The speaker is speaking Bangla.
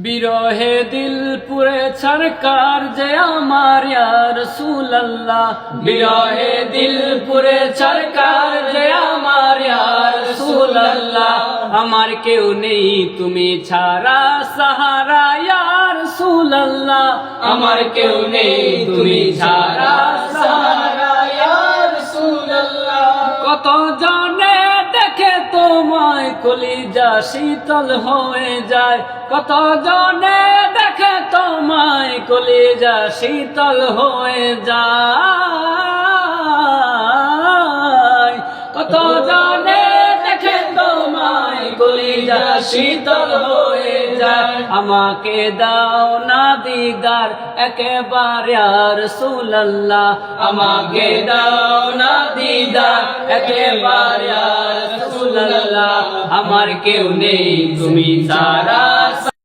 বিরহে দিল পুরে ছরকার যে আমার ইয়া রাসূলুল্লাহ, বিরহে দিল পুরে ছরকার যে আমার ইয়া রাসূলুল্লাহ। আমার কেউ নেই তুমি ছাড়া সাহারা ইয়া রাসূলুল্লাহ, আমার কেউ নেই তুমি ছাড়া সাহারা ইয়া রাসূলুল্লাহ। কত জনে দেখে তোমায় কলিজা শীতল হয়ে যায়, কত জনে দেখে তোমায় কলিজা শীতল হয়ে যায়, কত জনে দেখে তোমায় কলিজা শীতল হয়ে যায়। আমাকে দাও না দিদার একেবারে ইয়া রাসূলুল্লাহ, আমাকে দাও না দিদার একেবারে ইয়া রাসূলুল্লাহ। আমার কেউ নেই তুমি ছাড়া।